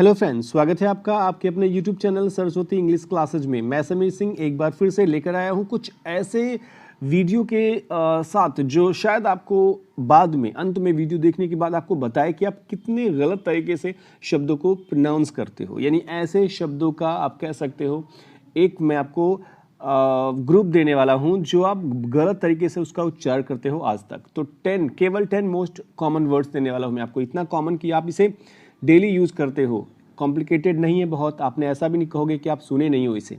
Hello friends, स्वागत है आपका आपके अपने YouTube channel Saraswati English classes में। मैं समीर सिंह एक बार फिर से लेकर आया हूं कुछ ऐसे वीडियो के साथ जो शायद आपको बाद में अंत में वीडियो देखने के बाद आपको बताए कि आप कितने गलत तरीके से शब्दों को प्रोनाउंस करते हो। यानी ऐसे शब्दों का आप कह सकते हो एक मैं आपको ग्रुप देने वाला हूं जो आप गलत तरीके से उसका उच्चारण करते हो आज तक। तो केवल 10 मोस्ट कॉमन वर्ड्स देने वाला हूं मैं आपको, इतना कॉमन कि आप इसे डेली यूज़ करते हो। कॉम्प्लिकेटेड नहीं है बहुत, आपने ऐसा भी नहीं कहोगे कि आप सुने नहीं हो इसे।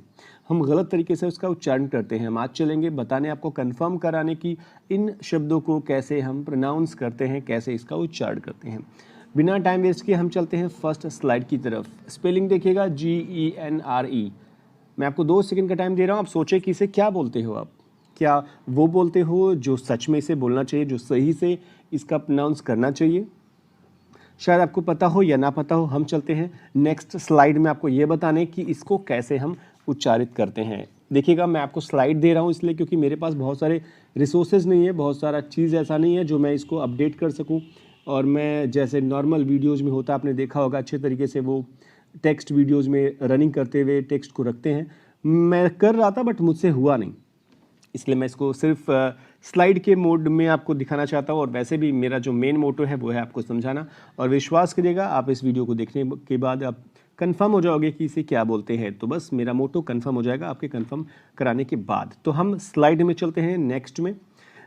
हम गलत तरीके से उसका उच्चारण करते हैं। हम आज चलेंगे बताने, आपको कंफर्म कराने की इन शब्दों को कैसे हम प्रोनाउंस करते हैं, कैसे इसका उच्चारण करते हैं। बिना टाइम वेस्ट किए हम चलते हैं फर्स्ट स्लाइड की तरफ। स्पेलिंग देखिएगा GENRE। मैं आपको 2 सेकंड का टाइम दे रहा हूँ। आप सोचें कि इसे क्या बोलते हो। आप क्या वो बोलते हो जो सच में इसे बोलना चाहिए, जो सही से इसका प्रोनाउंस करना चाहिए? शायद आपको पता हो या ना पता हो। हम चलते हैं नेक्स्ट स्लाइड में आपको ये बताने कि इसको कैसे हम उच्चारित करते हैं। देखिएगा, मैं आपको स्लाइड दे रहा हूँ इसलिए क्योंकि मेरे पास बहुत सारे रिसोर्सेज नहीं है, बहुत सारा चीज़ ऐसा नहीं है जो मैं इसको अपडेट कर सकूँ। और मैं जैसे नॉर्मल वीडियोज़ में होता, आपने देखा होगा अच्छे तरीके से वो टेक्स्ट वीडियोज़ में रनिंग करते हुए टेक्स्ट को रखते हैं। मैं कर रहा था बट मुझसे हुआ नहीं, इसलिए मैं इसको सिर्फ स्लाइड के मोड में आपको दिखाना चाहता हूँ। और वैसे भी मेरा जो मेन मोटो है वो है आपको समझाना। और विश्वास करिएगा, आप इस वीडियो को देखने के बाद आप कंफर्म हो जाओगे कि इसे क्या बोलते हैं। तो बस मेरा मोटो कंफर्म हो जाएगा आपके कंफर्म कराने के बाद। तो हम स्लाइड में चलते हैं नेक्स्ट में।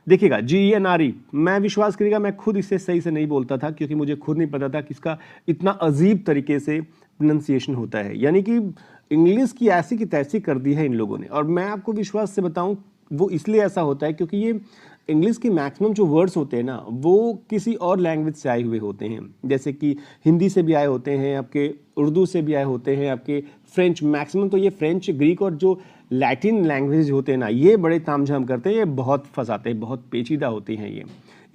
देखिएगा GENRE, मैं विश्वास करिएगा मैं खुद इसे सही से नहीं बोलता था क्योंकि मुझे खुद नहीं पता था कि इसका इतना अजीब तरीके से प्रोनाउंसिएशन होता है। यानी कि इंग्लिश की ऐसी की तैसी कर दी है इन लोगों ने। और मैं आपको विश्वास से बताऊं, वो इसलिए ऐसा होता है क्योंकि ये इंग्लिश के मैक्सिमम जो वर्ड्स होते हैं ना, वो किसी और लैंग्वेज से आए हुए होते हैं। जैसे कि हिंदी से भी आए होते हैं, आपके उर्दू से भी आए होते हैं, आपके फ्रेंच, मैक्सिमम तो ये फ्रेंच, ग्रीक और जो लैटिन लैंग्वेज होते हैं ना, ये बड़े तामझाम करते हैं, ये बहुत फंसाते हैं, बहुत पेचीदा होते हैं ये।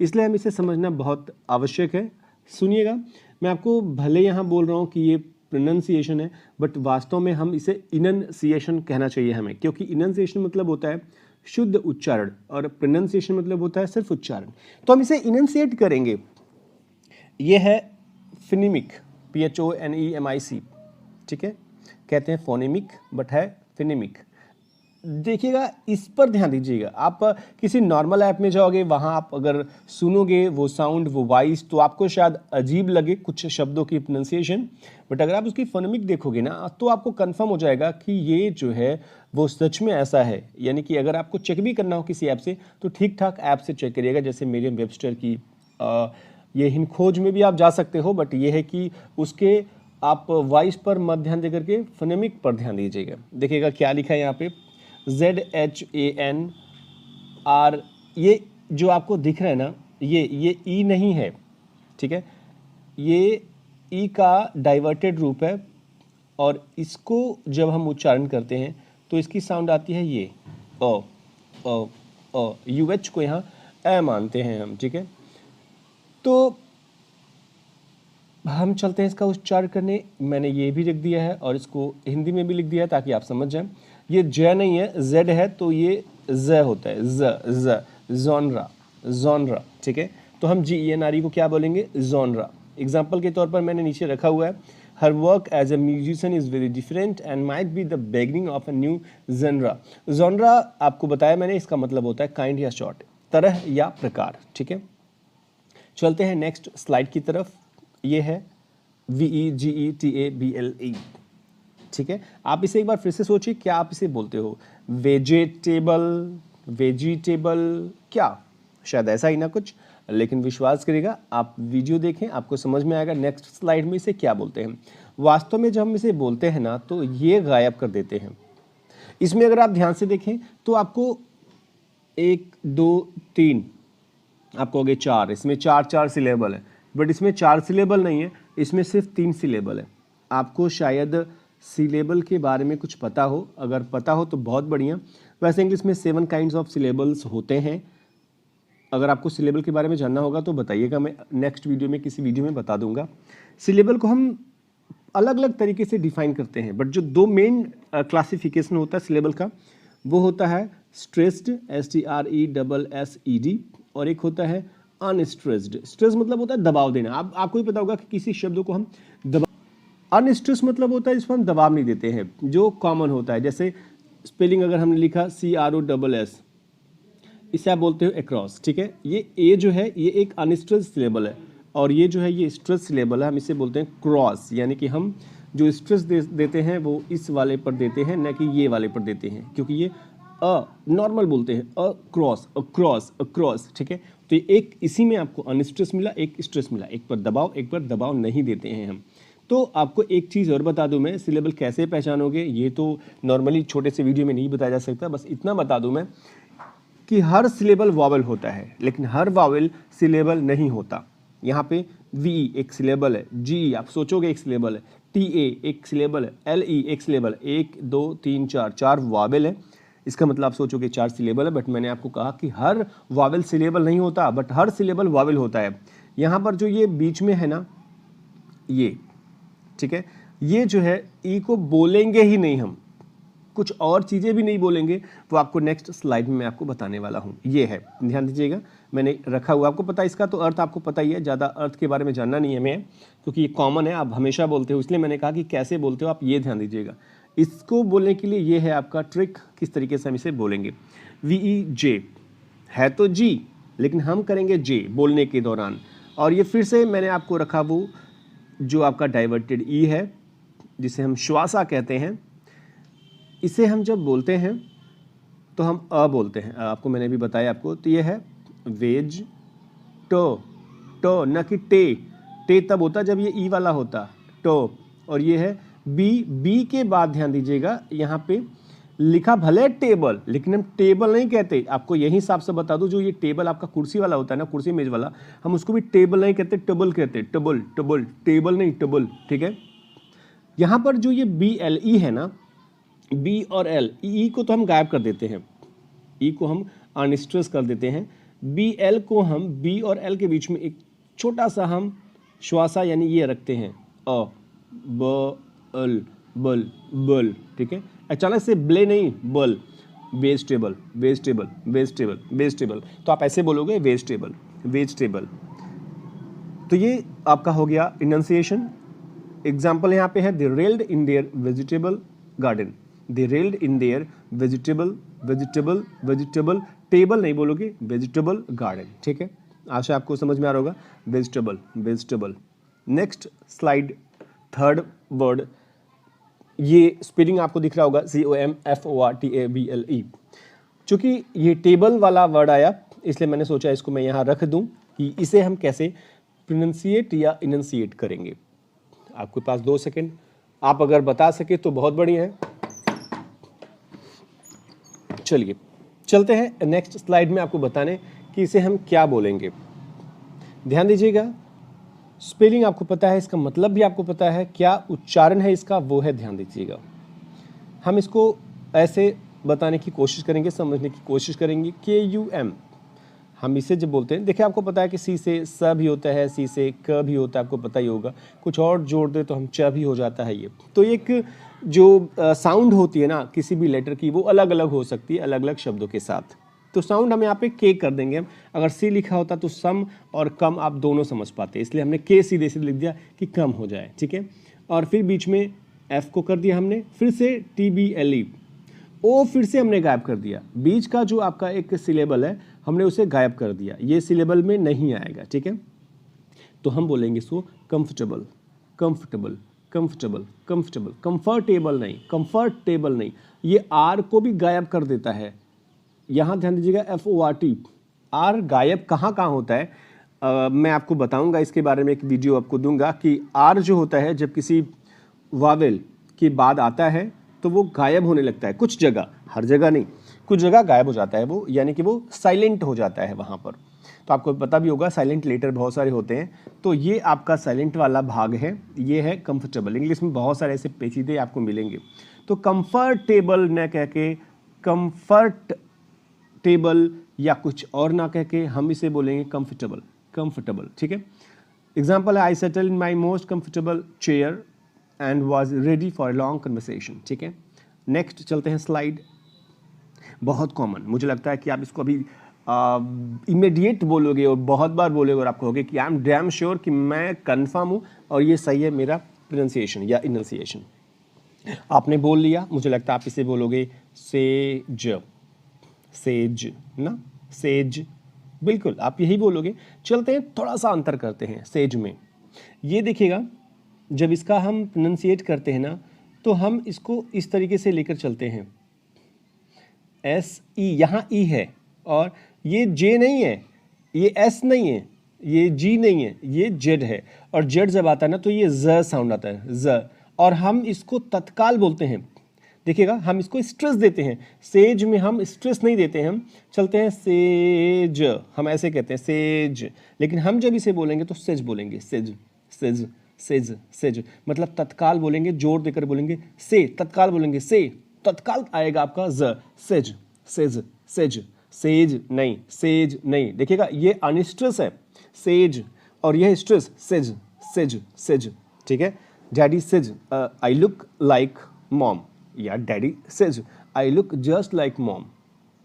इसलिए हम इसे समझना बहुत आवश्यक है। सुनिएगा, मैं आपको भले यहाँ बोल रहा हूँ कि ये प्रोनाउंसिएशन है, बट वास्तव में हम इसे इनन्सिएशन कहना चाहिए हमें, क्योंकि इनन्सिएशन मतलब होता है शुद्ध उच्चारण और प्रोनाउंसिएशन मतलब होता है सिर्फ उच्चारण। तो हम इसे इनन्सिएट करेंगे। ये है फिनिमिक, PHONEMIC, ठीक है। कहते हैं फोनेमिक बट है फिनिमिक। देखिएगा, इस पर ध्यान दीजिएगा। आप किसी नॉर्मल ऐप में जाओगे, वहाँ आप अगर सुनोगे वो साउंड, वो वॉइस, तो आपको शायद अजीब लगे कुछ शब्दों की प्रोनाउंसिएशन, बट अगर आप उसकी फोनेमिक देखोगे ना, तो आपको कंफर्म हो जाएगा कि ये जो है वो सच में ऐसा है। यानी कि अगर आपको चेक भी करना हो किसी ऐप से, तो ठीक ठाक ऐप से चेक करिएगा, जैसे मेरियम वेबस्टर की ये हिंद खोज में भी आप जा सकते हो। बट ये है कि उसके आप वॉइस पर मत ध्यान दे करके फोनेमिक पर ध्यान दीजिएगा। देखिएगा क्या लिखा है यहाँ पे, ZHANR। ये जो आपको दिख रहा है ना, ये ई नहीं है, ठीक है। ये ई का डाइवर्टेड रूप है। और इसको जब हम उच्चारण करते हैं तो इसकी साउंड आती है ये ओ ओ ओ। UH को यहाँ ए मानते हैं हम, ठीक है। तो हम चलते हैं इसका उच्चारण करने। मैंने ये भी लिख दिया है और इसको हिंदी में भी लिख दिया है ताकि आप समझ जाएं। ये ज नहीं है, जेड है, तो ये ज होता है, ज जॉनरा, जॉनरा, ठीक है। तो हम GENRE को क्या बोलेंगे? जॉनरा। एग्जाम्पल के तौर पर मैंने नीचे रखा हुआ है, her work as a musician is very different and might be the beginning of a new genre. Genre आपको बताया मैंने, इसका मतलब होता है काइंड या शॉर्ट, तरह या प्रकार, ठीक है। चलते हैं नेक्स्ट स्लाइड की तरफ। ये है VEGETABLE, ठीक है। आप इसे एक बार फिर से सोचिए, क्या आप इसे बोलते हो? वेजिटेबल, वेजिटेबल, क्या? शायद ऐसा ही ना कुछ। लेकिन विश्वास करिएगा, आप वीडियो देखें, आपको समझ में आएगा नेक्स्ट स्लाइड में इसे क्या बोलते हैं। वास्तव में जब हम इसे बोलते हैं ना, तो ये गायब कर देते हैं। इसमें अगर आप ध्यान से देखें तो आपको 1 2 3, आपको हो गए 4, इसमें 4 सिलेबल है। बट इसमें 4 सिलेबल नहीं है, इसमें सिर्फ 3 सिलेबल है। आपको शायद सिलेबल के बारे में कुछ पता हो, अगर पता हो तो बहुत बढ़िया। वैसे इंग्लिश में 7 काइंड्स ऑफ सिलेबल्स होते हैं। अगर आपको सिलेबल के बारे में जानना होगा तो बताइएगा, मैं नेक्स्ट वीडियो में किसी वीडियो में बता दूंगा। सिलेबल को हम अलग अलग तरीके से डिफाइन करते हैं, बट जो 2 मेन क्लासिफिकेशन होता है सिलेबल का, वो होता है स्ट्रेस्ड, STRESSED, और एक होता है अनस्ट्रेस्ड। स्ट्रेस मतलब होता है दबाव देना। आपको भी पता होगा कि किसी शब्द को हम अनस्ट्रेस मतलब होता है जिसमें हम दबाव नहीं देते हैं, जो कॉमन होता है। जैसे स्पेलिंग अगर हमने लिखा CROSS, इसे आप बोलते हो अक्रॉस, ठीक है। ये ए जो है ये एक अनस्ट्रेस सिलेबल है, और ये जो है ये स्ट्रेस सिलेबल है, हम इसे बोलते हैं क्रॉस, यानी कि हम जो स्ट्रेस देते हैं वो इस वाले पर देते हैं, न कि ये वाले पर देते हैं, क्योंकि ये नॉर्मल बोलते हैं अक्रॉस अक्रॉस अक्रॉस, ठीक है। तो ये एक इसी में आपको अनस्ट्रेस मिला, एक स्ट्रेस मिला, एक पर दबाव, एक पर दबाव नहीं देते हैं हम। तो आपको एक चीज़ और बता दूं मैं, सिलेबल कैसे पहचानोगे ये तो नॉर्मली छोटे से वीडियो में नहीं बताया जा सकता, बस इतना बता दूं मैं कि हर सिलेबल वावल होता है, लेकिन हर वावल सिलेबल नहीं होता। यहाँ पे वी एक सिलेबल है, जी आप सोचोगे एक सिलेबल है, TA एक सिलेबल है, LE एक सिलेबल है, 1 2 3 4 4 वावल है, इसका मतलब आप सोचोगे 4 सिलेबल है। बट मैंने आपको कहा कि हर वावल सिलेबल नहीं होता, बट हर सिलेबल वावल होता है। यहाँ पर जो ये बीच में है ना ये, ठीक है, ये जो है ई को बोलेंगे ही नहीं हम, कुछ और चीज़ें भी नहीं बोलेंगे, वो आपको नेक्स्ट स्लाइड में मैं आपको बताने वाला हूँ। ये है, ध्यान दीजिएगा, मैंने रखा हुआ, आपको पता है इसका तो अर्थ आपको पता ही है, ज़्यादा अर्थ के बारे में जानना नहीं है हमें, क्योंकि ये कॉमन है, आप हमेशा बोलते हो, इसलिए मैंने कहा कि कैसे बोलते हो आप ये ध्यान दीजिएगा। इसको बोलने के लिए ये है आपका ट्रिक, किस तरीके से हम इसे बोलेंगे। VEJ है तो जी, लेकिन हम करेंगे जे बोलने के दौरान, और ये फिर से मैंने आपको रखा वो जो आपका डाइवर्टेड ई है, जिसे हम श्वासा कहते हैं। इसे हम जब बोलते हैं तो हम बोलते हैं, आपको मैंने भी बताया आपको। तो ये है वेज टो न कि टे तब होता जब ये ई वाला होता टो, और ये है बी के बाद ध्यान दीजिएगा यहाँ पे लिखा भले टेबल, लेकिन हम टेबल नहीं कहते। आपको यही हिसाब से बता दूं, जो ये टेबल आपका कुर्सी वाला होता है ना, कुर्सी मेज वाला, हम उसको भी टेबल नहीं कहते, टेबल कहते, टेबल टेबल, टेबल नहीं टेबल, ठीक है। यहाँ पर जो ये BLE है ना, बी और एल, ई को तो हम गायब कर देते हैं, ई को हम अनस्ट्रेस कर देते हैं, BL को हम बी और एल के बीच में एक छोटा सा हम श्वासा यानी ये रखते हैं, अ ब अल बल बल, ठीक है। अचानक से ब्ले नहीं, बल, वेजिटेबल वेजिटेबल वेजिटेबल वेजिटेबल, तो आप ऐसे बोलोगे वेजिटेबल वेजिटेबल। तो ये आपका हो गया इनंसिएशन। एग्जाम्पल यहाँ पे है, they railed in their vegetable garden, they railed in their vegetable vegetable vegetable, table नहीं बोलोगे, वेजिटेबल गार्डन, ठीक है। आशा आपको समझ में आ रहा होगा, vegetable vegetable. Next slide, third word, ये स्पेलिंग आपको दिख रहा होगा COMFORTABLE। चूंकि ये टेबल वाला वर्ड आया, इसलिए मैंने सोचा इसको मैं यहाँ रख दूं कि इसे हम कैसे प्रोनाउंसिएट या इनंसिएट करेंगे। आपके पास 2 सेकंड, आप अगर बता सके तो बहुत बढ़िया है। चलिए चलते हैं नेक्स्ट स्लाइड में आपको बताने कि इसे हम क्या बोलेंगे। ध्यान दीजिएगा, स्पेलिंग आपको पता है, इसका मतलब भी आपको पता है, क्या उच्चारण है इसका वो है, ध्यान दीजिएगा। हम इसको ऐसे बताने की कोशिश करेंगे, समझने की कोशिश करेंगे। KUM हम इसे जब बोलते हैं, देखिए आपको पता है कि सी से स भी होता है, सी से क भी होता है, आपको पता ही होगा, कुछ और जोड़ दे तो हम च भी हो जाता है। ये तो एक जो साउंड होती है ना किसी भी लेटर की, वो अलग अलग हो सकती है अलग अलग शब्दों के साथ। तो साउंड हम यहाँ पे के कर देंगे हम, अगर सी लिखा होता तो सम और कम आप दोनों समझ पाते, इसलिए हमने के सीधे से लिख दिया कि कम हो जाए, ठीक है। और फिर बीच में एफ को कर दिया हमने, फिर से TBLE, ओ फिर से हमने गायब कर दिया, बीच का जो आपका एक सिलेबल है हमने उसे गायब कर दिया, ये सिलेबल में नहीं आएगा, ठीक है। तो हम बोलेंगे इसको comfortable comfortable comfortable comfortable, comfortable नहीं, कंफर्टेबल नहीं, ये आर को भी गायब कर देता है। यहाँ ध्यान दीजिएगा, FORT, आर गायब कहाँ कहाँ होता है, मैं आपको बताऊंगा, इसके बारे में एक वीडियो आपको दूंगा कि आर जो होता है जब किसी वावेल के बाद आता है तो वो गायब होने लगता है कुछ जगह, हर जगह नहीं, कुछ जगह गायब हो जाता है वो, यानी कि वो साइलेंट हो जाता है वहाँ पर। तो आपको पता भी होगा साइलेंट लेटर बहुत सारे होते हैं, तो ये आपका साइलेंट वाला भाग है, ये है कंफर्टेबल। इंग्लिश में बहुत सारे ऐसे पेचीदे आपको मिलेंगे, तो कंफर्टेबल न कह के कंफर्ट टेबल या कुछ और ना कह के हम इसे बोलेंगे कंफर्टेबल कंफर्टेबल, ठीक है। एग्जाम्पल है, I settle in my most comfortable chair and was ready for long conversation, ठीक है। नेक्स्ट चलते हैं स्लाइड, बहुत कॉमन, मुझे लगता है कि आप इसको अभी इमीडिएट बोलोगे और बहुत बार बोलोगे और आपको होगे कि आई एम डैम श्योर कि मैं कन्फर्म हूँ और ये सही है मेरा प्रोनाउंसिएशन या इनंसिएशन। आपने बोल लिया, मुझे लगता है आप इसे बोलोगे सेज, सेज ना, सेज, बिल्कुल आप यही बोलोगे। चलते हैं थोड़ा सा अंतर करते हैं सेज में। ये देखिएगा, जब इसका हम प्रोनाउंसिएट करते हैं ना, तो हम इसको इस तरीके से लेकर चलते हैं, एस ई, यहाँ ई है और ये जे नहीं है, ये एस नहीं है, ये जी नहीं है, ये जेड है। और जेड जब आता है ना तो ये ज साउंड आता है, ज, और हम इसको तत्काल बोलते हैं। देखिएगा, हम इसको स्ट्रेस देते हैं, सेज में हम स्ट्रेस नहीं देते हैं, हम चलते हैं सेज, हम ऐसे कहते हैं सेज। लेकिन हम जब इसे बोलेंगे तो सेज बोलेंगे, सेज, सेज, सेज, सेज, मतलब तत्काल बोलेंगे, जोर देकर बोलेंगे, से तत्काल बोलेंगे, से तत्काल आएगा आपका ज, सेज, सेज, सेज, सेज नहीं, सेज नहीं। देखिएगा, ये अनस्ट्रेस है सेज और यह स्ट्रेस सेज, सेज, सेज, ठीक है। Daddy says I look like mom, या daddy says I look just like mom.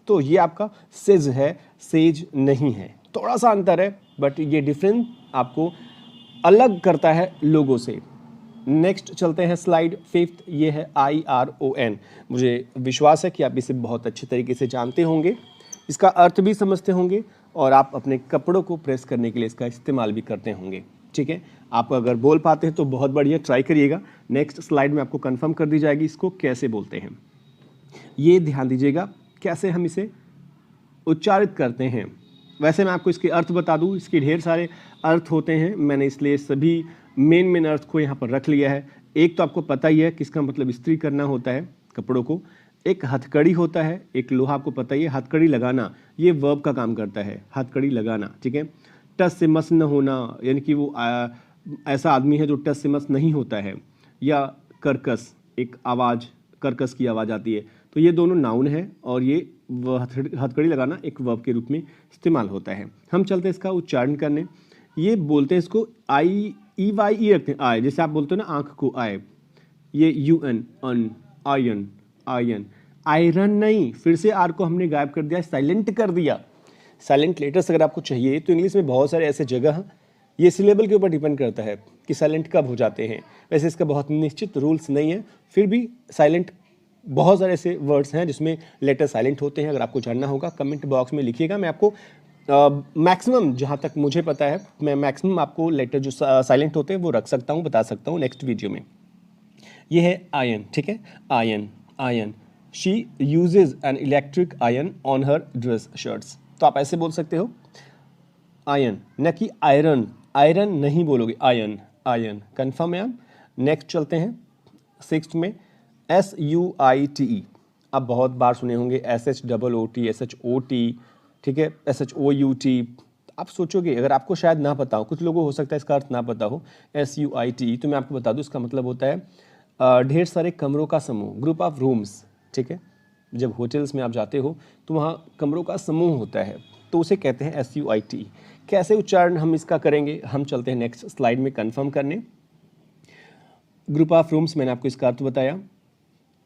तो ये आपका सेज है, सेज नहीं है। थोड़ा सा अंतर है, बट ये डिफरेंस आपको अलग करता है लोगों से। नेक्स्ट चलते हैं स्लाइड 5th, ये है IRON। मुझे विश्वास है कि आप इसे बहुत अच्छे तरीके से जानते होंगे, इसका अर्थ भी समझते होंगे और आप अपने कपड़ों को प्रेस करने के लिए इसका इस्तेमाल भी करते होंगे, ठीक है। आप अगर बोल पाते हैं तो बहुत बढ़िया, ट्राई करिएगा। नेक्स्ट स्लाइड में आपको कंफर्म कर दी जाएगी इसको कैसे बोलते हैं। ये ध्यान दीजिएगा कैसे हम इसे उच्चारित करते हैं। वैसे मैं आपको इसके अर्थ बता दूं, इसके ढेर सारे अर्थ होते हैं, मैंने इसलिए सभी मेन अर्थ को यहाँ पर रख लिया है। एक तो आपको पता ही है कि इसका मतलब इस्त्री करना होता है कपड़ों को, एक हथकड़ी होता है, एक लोहा आपको पता ही है, हथकड़ी लगाना ये वर्ब का काम करता है, हथकड़ी लगाना, ठीक है। टस से मस न होना, यानी कि वो ऐसा आदमी है जो टस से मस नहीं होता है, या कर्कस, एक आवाज़, कर्कस की आवाज़ आती है, तो ये दोनों नाउन है और ये हथकड़ी लगाना एक वर्ब के रूप में इस्तेमाल होता है। हम चलते हैं इसका उच्चारण करने। ये बोलते हैं इसको IEYE रखते हैं, आय, जैसे आप बोलते हो ना आँख को आय, ये UN, अन, आयन, आयन, आयरन नहीं, फिर से आर को हमने गायब कर दिया, साइलेंट कर दिया। साइलेंट लेटर्स अगर आपको चाहिए तो इंग्लिश में बहुत सारे ऐसे जगह हैं, ये सिलेबल के ऊपर डिपेंड करता है कि साइलेंट कब हो जाते हैं। वैसे इसका बहुत निश्चित रूल्स नहीं है, फिर भी साइलेंट बहुत सारे ऐसे वर्ड्स हैं जिसमें लेटर साइलेंट होते हैं। अगर आपको जानना होगा कमेंट बॉक्स में लिखिएगा, मैं आपको मैक्सिमम जहाँ तक मुझे पता है मैं मैक्सिमम आपको लेटर जो साइलेंट होते हैं वो रख सकता हूँ, बता सकता हूँ नेक्स्ट वीडियो में। ये है आयन, ठीक है, iron, iron, she uses an electric iron on her dress shirts. तो आप ऐसे बोल सकते हो आयन, न कि आयरन, आयरन नहीं बोलोगे, आयन, आयन, कन्फर्म है आप। नेक्स्ट चलते हैं 6th में, SUITE। आप बहुत बार सुने होंगे SHOOT, SHOT, ठीक है, SHOUT। आप सोचोगे, अगर आपको शायद ना पता हो, कुछ लोगों हो सकता है इसका अर्थ ना पता हो, SUITE, तो मैं आपको बता दूं इसका मतलब होता है ढेर सारे कमरों का समूह, ग्रुप ऑफ रूम्स, ठीक है। जब होटल्स में आप जाते हो तो वहाँ कमरों का समूह होता है, तो उसे कहते हैं SUITE। कैसे उच्चारण हम इसका करेंगे, हम चलते हैं नेक्स्ट स्लाइड में कंफर्म करने। ग्रुप ऑफ रूम्स, मैंने आपको इसका अर्थ बताया।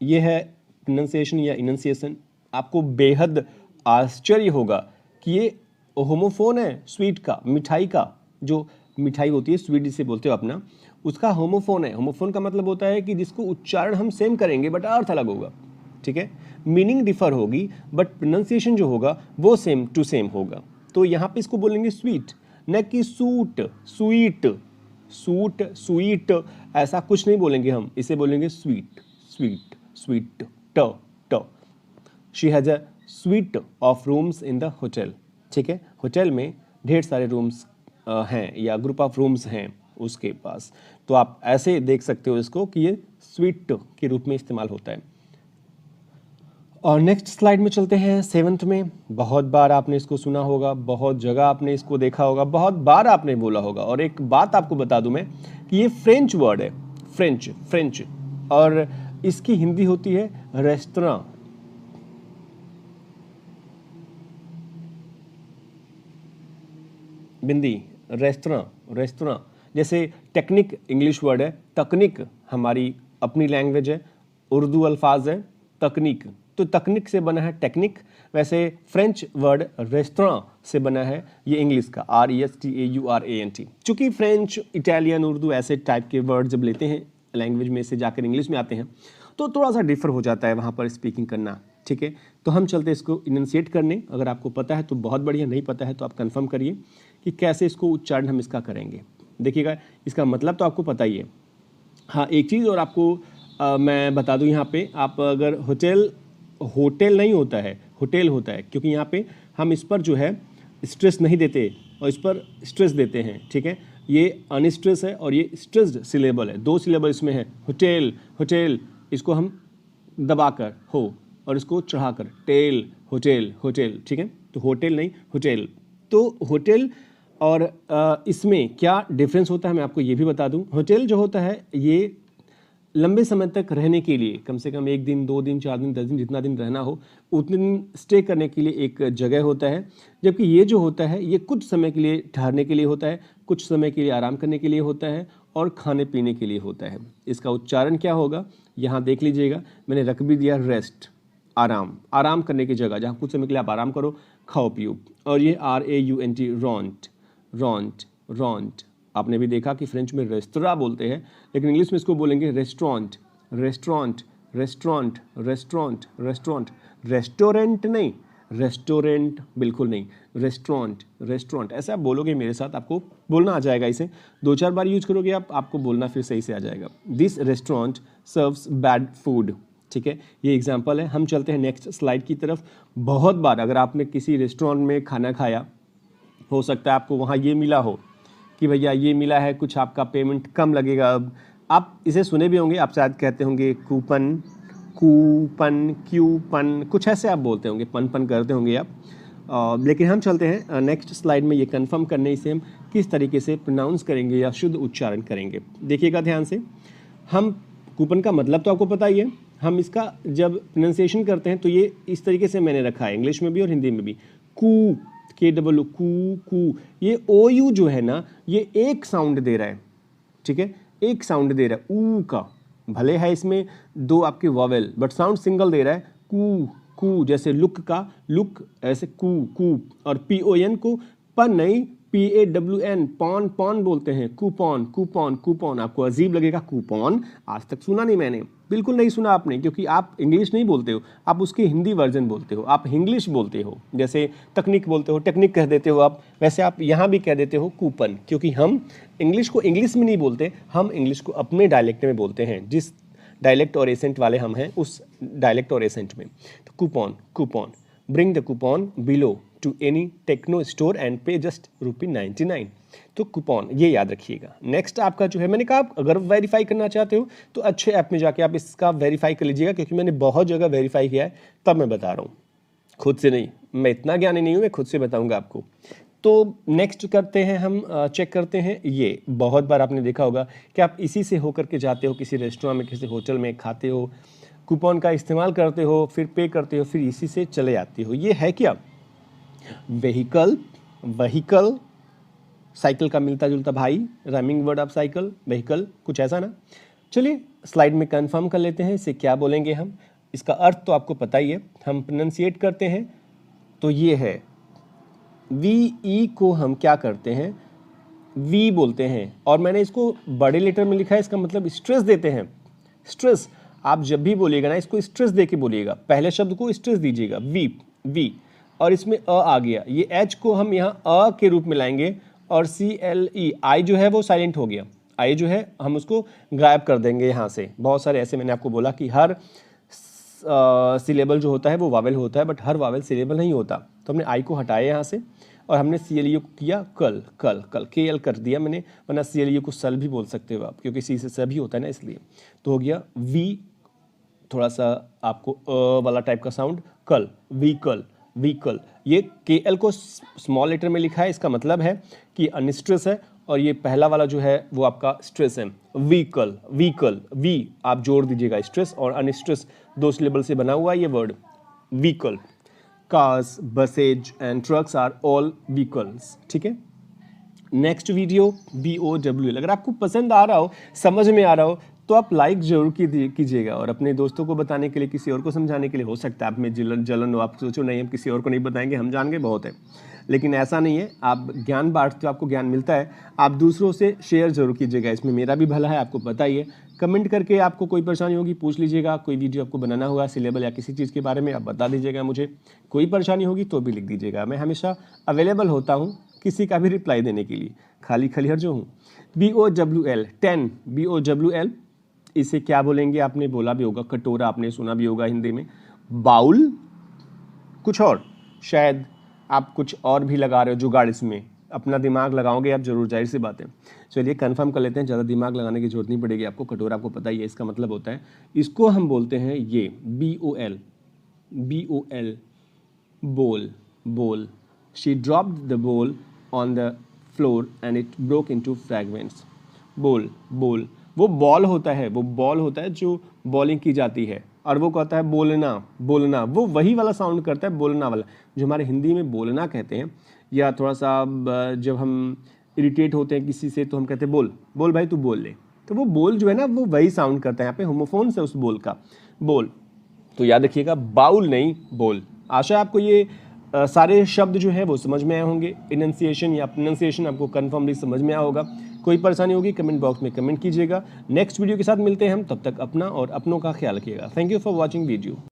ये है प्रोनाउंसिएशन या इनंसिएशन। आपको बेहद आश्चर्य होगा कि ये होमोफोन है स्वीट का, मिठाई का, जो मिठाई होती है स्वीट जिसे बोलते हो अपना, उसका होमोफोन है। होमोफोन का मतलब होता है कि जिसको उच्चारण हम सेम करेंगे बट अर्थ अलग होगा, ठीक है, मीनिंग डिफर होगी बट प्रोनाउंसिएशन जो होगा वो सेम टू सेम होगा। तो यहाँ पे इसको बोलेंगे स्वीट, न कि सूट, स्वीट, सूट, स्वीट, ऐसा कुछ नहीं बोलेंगे हम, इसे बोलेंगे स्वीट, स्वीट, स्वीट, ट, ट। She has a sweet of rooms in the hotel, ठीक है, होटल में ढेर सारे रूम्स हैं या ग्रुप ऑफ रूम्स हैं उसके पास। तो आप ऐसे देख सकते हो इसको कि ये स्वीट के रूप में इस्तेमाल होता है। और नेक्स्ट स्लाइड में चलते हैं 7th में। बहुत बार आपने इसको सुना होगा, बहुत जगह आपने इसको देखा होगा, बहुत बार आपने बोला होगा। और एक बात आपको बता दूं मैं कि ये फ्रेंच वर्ड है, फ्रेंच, फ्रेंच, और इसकी हिंदी होती है रेस्तरां। बिंदी, रेस्तरां, रेस्तरां। जैसे टेक्निक इंग्लिश वर्ड है, तकनीक हमारी अपनी लैंग्वेज है, उर्दू अल्फाज है तकनीक, तो तकनीक से बना है टेक्निक, वैसे फ्रेंच वर्ड रेस्टोरेंट से बना है ये इंग्लिश का RESTAURANT। चूंकि फ्रेंच, इटालियन, उर्दू ऐसे टाइप के वर्ड जब लेते हैं लैंग्वेज में से जाकर इंग्लिश में आते हैं तो थोड़ा सा डिफर हो जाता है वहाँ पर स्पीकिंग करना, ठीक है। तो हम चलते इसको इनंसिएट करने। अगर आपको पता है तो बहुत बढ़िया, नहीं पता है तो आप कंफर्म करिए कि कैसे इसको उच्चारण हम इसका करेंगे। देखिएगा, इसका मतलब तो आपको पता ही है। हाँ, एक चीज़ और आपको मैं बता दूं, यहाँ पे आप अगर होटल नहीं होता है, होटल होता है, क्योंकि यहाँ पे हम इस पर जो है स्ट्रेस नहीं देते और इस पर स्ट्रेस देते हैं, ठीक है। ये अनस्ट्रेस है और ये स्ट्रेस्ड सिलेबल है, 2 सिलेबल इसमें है। होटल, होटल, इसको हम दबाकर हो और इसको चढ़ाकर टेल, होटल, होटल, ठीक है। तो होटल नहीं, होटल। तो होटल और इसमें क्या डिफरेंस होता है मैं आपको ये भी बता दूं। होटल जो होता है ये लंबे समय तक रहने के लिए, कम से कम 1 दिन, 2 दिन, 4 दिन, 10 दिन, जितना दिन रहना हो उतने दिन स्टे करने के लिए एक जगह होता है। जबकि ये जो होता है ये कुछ समय के लिए ठहरने के लिए होता है, कुछ समय के लिए आराम करने के लिए होता है और खाने पीने के लिए होता है। इसका उच्चारण क्या होगा यहाँ देख लीजिएगा, मैंने रख भी दिया रेस्ट, आराम, आराम करने की जगह जहाँ कुछ समय के लिए आप आराम करो, खाओ पियो। और ये RAUNT, रॉन्ट, रॉन्ट, रॉन्ट। आपने भी देखा कि फ्रेंच में रेस्तरा बोलते हैं, लेकिन इंग्लिश में इसको बोलेंगे restaurant, restaurant, restaurant, restaurant, restaurant. Restaurant नहीं, रेस्टोरेंट बिल्कुल नहीं, रेस्टोरेंट, रेस्टोरेंट। ऐसे आप बोलोगे मेरे साथ, आपको बोलना आ जाएगा। इसे 2-4 बार यूज करोगे आप, आपको बोलना फिर सही से आ जाएगा। This restaurant serves bad food, ठीक है। ये एग्जाम्पल है। हम चलते हैं नेक्स्ट स्लाइड की तरफ। बहुत बार अगर आपने किसी रेस्टोरेंट में खाना खाया, हो सकता है आपको वहाँ ये मिला हो कि भैया ये मिला है, कुछ आपका पेमेंट कम लगेगा। अब आप इसे सुने भी होंगे, आप शायद कहते होंगे कूपन, कूपन, क्यूपन, कुछ ऐसे आप बोलते होंगे, पन करते होंगे आप। लेकिन हम चलते हैं नेक्स्ट स्लाइड में ये कंफर्म करने से हम किस तरीके से प्रोनाउंस करेंगे या शुद्ध उच्चारण करेंगे। देखिएगा ध्यान से, हम कूपन का मतलब तो आपको पता ही है। हम इसका जब प्रोनाउंसिएशन करते हैं तो ये इस तरीके से मैंने रखा है, इंग्लिश में भी और हिंदी में भी। कू, KW, कू, कू। ये OU जो है ना, ये एक साउंड दे रहा है, ठीक है, एक साउंड दे रहा है ऊ का। भले है इसमें 2 आपके वॉवेल, बट साउंड सिंगल दे रहा है, कू, कू। जैसे लुक का लुक, ऐसे कू, कू। और PON को पन नहीं, PAWN, पॉन, पॉन बोलते हैं, कूपन, कूपन, कूपन। आपको अजीब लगेगा, कूपन आज तक सुना नहीं मैंने, बिल्कुल नहीं सुना आपने, क्योंकि आप इंग्लिश नहीं बोलते हो, आप उसकी हिंदी वर्जन बोलते हो, आप इंग्लिश बोलते हो। जैसे तकनीक बोलते हो, टेक्निक कह देते हो आप, वैसे आप यहाँ भी कह देते हो कूपन, क्योंकि हम इंग्लिश को इंग्लिश में नहीं बोलते, हम इंग्लिश को अपने डायलेक्ट में बोलते हैं, जिस डायलेक्ट और एसेंट वाले हम हैं उस डायलेक्ट और एसेंट में। तो coupon, coupon, bring the coupon below to any techno store and pay just ₹99। तो कूपन ये याद रखिएगा। नेक्स्ट आपका जो है, मैंने कहा अगर वेरीफाई करना चाहते हो तो अच्छे ऐप में जाके आप इसका वेरीफाई कर लीजिएगा, क्योंकि मैंने बहुत जगह वेरीफाई किया है, तब मैं बता रहा हूँ, खुद से नहीं। मैं इतना ज्ञानी नहीं हूँ, मैं खुद से बताऊँगा आपको। तो नेक्स्ट करते हैं हम, चेक करते हैं। ये बहुत बार आपने देखा होगा कि आप इसी से होकर के जाते हो, किसी रेस्टोरेंट में, किसी होटल में खाते हो, कूपन का इस्तेमाल करते हो, फिर पे करते हो, फिर इसी से चले आते हो। ये है क्या? व्हीकल, व्हीकल, साइकिल का मिलता जुलता भाई, rhyming word of cycle, vehicle, कुछ ऐसा ना। चलिए स्लाइड में कंफर्म कर लेते हैं इसे क्या बोलेंगे हम। इसका अर्थ तो आपको पता ही है, हम प्रोनाउंसिएट करते हैं तो ये है VE को हम क्या करते हैं, V बोलते हैं, और मैंने इसको बड़े लेटर में लिखा है, इसका मतलब स्ट्रेस देते हैं। स्ट्रेस आप जब भी बोलिएगा ना, इसको स्ट्रेस दे के बोलिएगा, पहले शब्द को स्ट्रेस दीजिएगा, वी, और इसमें आ गया, ये H को हम यहाँ के रूप में लाएंगे, और CLE, I जो है वो साइलेंट हो गया, I जो है हम उसको गायब कर देंगे यहाँ से। बहुत सारे ऐसे मैंने आपको बोला कि हर सिलेबल जो होता है वो वावेल होता है, बट हर वावेल सिलेबल नहीं होता। तो हमने I को हटाया यहाँ से और हमने CLE को किया कल, कल, कल, KL कर दिया मैंने, वरना CLE को सल भी बोल सकते हो आप, क्योंकि C से सभी होता है ना, इसलिए। तो हो गया V, थोड़ा सा आपको वाला टाइप का साउंड, कल, व्हीकल, व्हीकल। ये KL को स्मॉल लेटर में लिखा है, इसका मतलब है कि अनस्ट्रेस है, और ये पहला वाला जो है वो आपका स्ट्रेस है। व्हीकल, व्हीकल, वी आप जोड़ दीजिएगा, स्ट्रेस और अनस्ट्रेस 2 सिलेबल से बना हुआ है ये word, vehicle. Cars, buses and trucks are all vehicles, ठीक है। Next video BOWL। अगर आपको पसंद आ रहा हो, समझ में आ रहा हो, तो आप लाइक जरूर कीजिएगा और अपने दोस्तों को बताने के लिए, किसी और को समझाने के लिए। हो सकता है आप में जलन हो, आप सोचो नहीं हम किसी और को नहीं बताएंगे, हम जान गए बहुत है, लेकिन ऐसा नहीं है। आप ज्ञान बांटते हो, आपको ज्ञान मिलता है, आप दूसरों से शेयर जरूर कीजिएगा, इसमें मेरा भी भला है, आपको पता ही है। कमेंट करके आपको कोई परेशानी होगी पूछ लीजिएगा, कोई वीडियो आपको बनाना होगा सिलेबल या किसी चीज़ के बारे में आप बता दीजिएगा मुझे, कोई परेशानी होगी तो भी लिख दीजिएगा। मैं हमेशा अवेलेबल होता हूँ किसी का भी रिप्लाई देने के लिए, खाली खलिहर जो हूँ। BOWL 10 BOWL, इसे क्या बोलेंगे आपने बोला भी होगा, कटोरा आपने सुना भी होगा हिंदी में। बाउल कुछ और, शायद आप कुछ और भी लगा रहे हो जुगाड़, इसमें अपना दिमाग लगाओगे आप जरूर, जाहिर सी बात है। चलिए कंफर्म कर लेते हैं, ज़्यादा दिमाग लगाने की जरूरत नहीं पड़ेगी आपको। कटोरा आपको पता ही है इसका मतलब होता है, इसको हम बोलते हैं ये BOL बोल, बोल। शी ड्रॉप्ड द बोल on the floor and it broke into fragments. बोल, बोल वो बॉल होता है, वो बॉल होता है जो बॉलिंग की जाती है, और वो कहता है बोलना, बोलना, वो वही वाला साउंड करता है, बोलना वाला, जो हमारे हिंदी में बोलना कहते हैं। या थोड़ा सा जब हम इरिटेट होते हैं किसी से तो हम कहते हैं बोल, बोल भाई तू बोल ले, तो वो बोल जो है ना वो वही साउंड करता है, यहाँ पे होमोफोन से उस बोल का, बोल। तो याद रखिएगा बाउल नहीं, बोल। आशा है आपको ये सारे शब्द जो है वो समझ में आए होंगे, इनंसिएशन या प्रोनाउंसिएशन आपको कन्फर्मली समझ में आया होगा। कोई परेशानी होगी कमेंट बॉक्स में कमेंट कीजिएगा। नेक्स्ट वीडियो के साथ मिलते हैं हम, तब तक अपना और अपनों का ख्याल रखिएगा। Thank you for watching video.